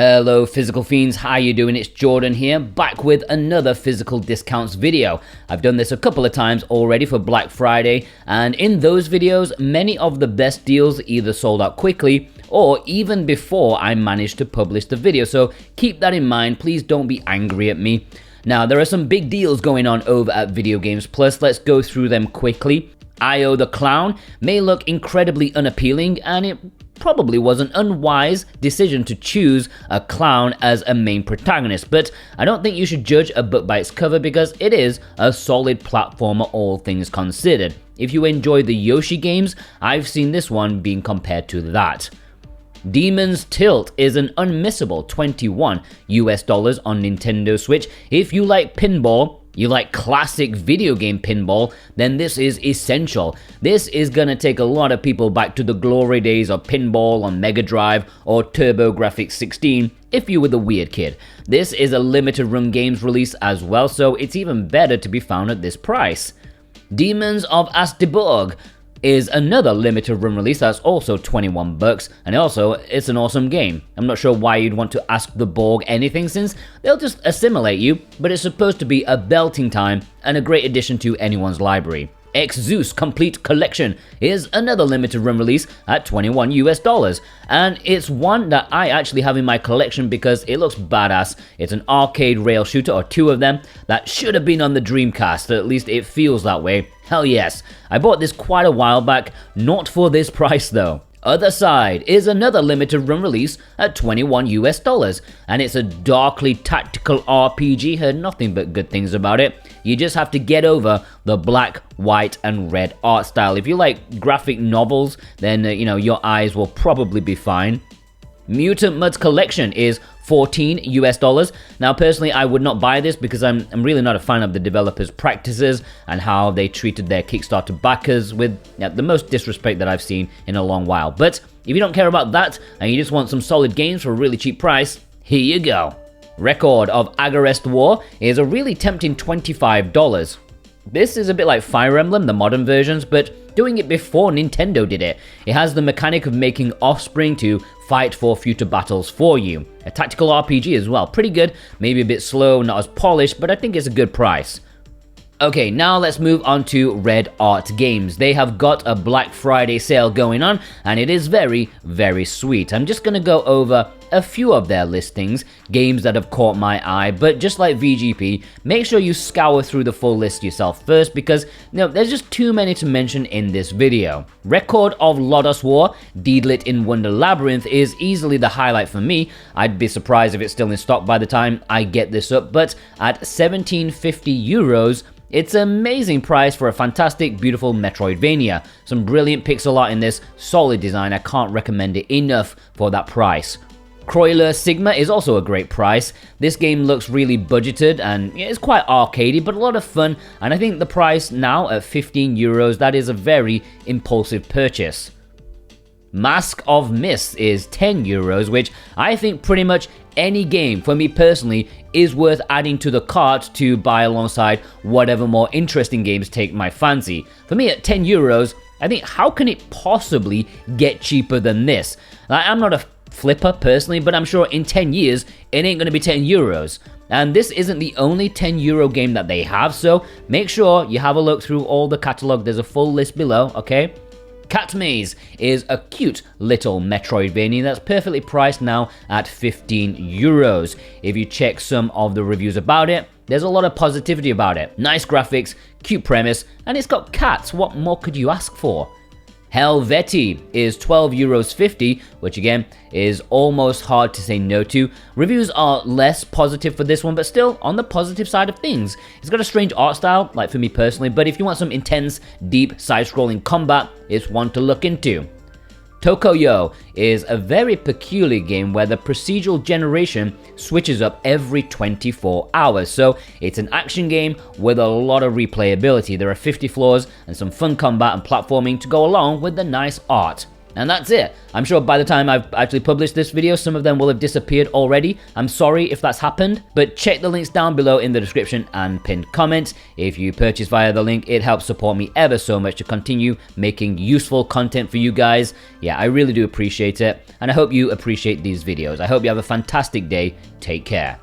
Hello physical fiends, how you doing? It's Jordan here, back with another physical discounts video. I've done this a couple of times already for Black Friday, and in those videos, many of the best deals either sold out quickly or even before I managed to publish the video, so keep that in mind, please don't be angry at me. Now, there are some big deals going on over at Video Games Plus, let's go through them quickly. Io the Clown may look incredibly unappealing, and it probably was an unwise decision to choose a clown as a main protagonist, but I don't think you should judge a book by its cover because it is a solid platformer all things considered. If you enjoy the Yoshi games, I've seen this one being compared to that. Demon's Tilt is an unmissable $21 on Nintendo Switch. If you like pinball, you like classic video game pinball, then this is essential. This is gonna take a lot of people back to the glory days of pinball on Mega Drive or TurboGrafx 16 if you were the weird kid. This is a limited run games release as well, so it's even better to be found at this price. Demons of Astiborg is another limited run release that's also $21, and also it's an awesome game. I'm not sure why you'd want to ask the Borg anything since they'll just assimilate you, but it's supposed to be a belting time and a great addition to anyone's library. EXUS Complete Collection is another limited run release at $21, and it's one that I actually have in my collection because it looks badass. It's an arcade rail shooter, or two of them, that should have been on the Dreamcast, at least it feels that way. Hell yes, I bought this quite a while back, not for this price though. Otherside is another limited run release at $21, and it's a darkly tactical RPG. Heard nothing but good things about it. You just have to get over the black, white, and red art style. If you like graphic novels, then your eyes will probably be fine. Mutant Muds Collection is $14. Now personally I would not buy this because I'm really not a fan of the developers' practices and how they treated their Kickstarter backers with the most disrespect that I've seen in a long while. But if you don't care about that and you just want some solid games for a really cheap price, here you go. Record of Agarest War is a really tempting $25. This is a bit like Fire Emblem, the modern versions, but doing it before Nintendo did it. It has the mechanic of making offspring to fight for future battles for you. A tactical RPG as well, pretty good, maybe a bit slow, not as polished, but I think it's a good price. Okay, now let's move on to Red Art Games. They have got a Black Friday sale going on, and it is very, very sweet. I'm just gonna go over a few of their listings, games that have caught my eye, but just like VGP, make sure you scour through the full list yourself first because there's just too many to mention in this video. Record of Lodos War, Deedlit in Wonder Labyrinth is easily the highlight for me. I'd be surprised if it's still in stock by the time I get this up, but at €17.50, it's an amazing price for a fantastic, beautiful Metroidvania. Some brilliant pixel art in this, solid design, I can't recommend it enough for that price. Croiler Sigma is also a great price. This game looks really budgeted and it's quite arcadey, but a lot of fun, and I think the price now at €15, that is a very impulsive purchase. Mask of Mist is €10, which I think pretty much any game, for me personally, is worth adding to the cart to buy alongside whatever more interesting games take my fancy. For me at €10, I think how can it possibly get cheaper than this? I'm not a flipper personally, but I'm sure in 10 years it ain't gonna be €10. And this isn't the only €10 game that they have, so make sure you have a look through all the catalog. There's a full list below, okay? Cat Maze is a cute little Metroidvania that's perfectly priced now at €15. If you check some of the reviews about it, there's a lot of positivity about it. Nice graphics, cute premise, and it's got cats. What more could you ask for? Helvetti is €12.50, which again is almost hard to say no to. Reviews are less positive for this one, but still on the positive side of things. It's got a strange art style, like for me personally, but if you want some intense, deep, side-scrolling combat, it's one to look into. Toco Yo is a very peculiar game where the procedural generation switches up every 24 hours, so it's an action game with a lot of replayability. There are 50 floors and some fun combat and platforming to go along with the nice art. And that's it. I'm sure by the time I've actually published this video, some of them will have disappeared already. I'm sorry if that's happened, but check the links down below in the description and pinned comments. If you purchase via the link, it helps support me ever so much to continue making useful content for you guys. Yeah, I really do appreciate it, and I hope you appreciate these videos. I hope you have a fantastic day. Take care.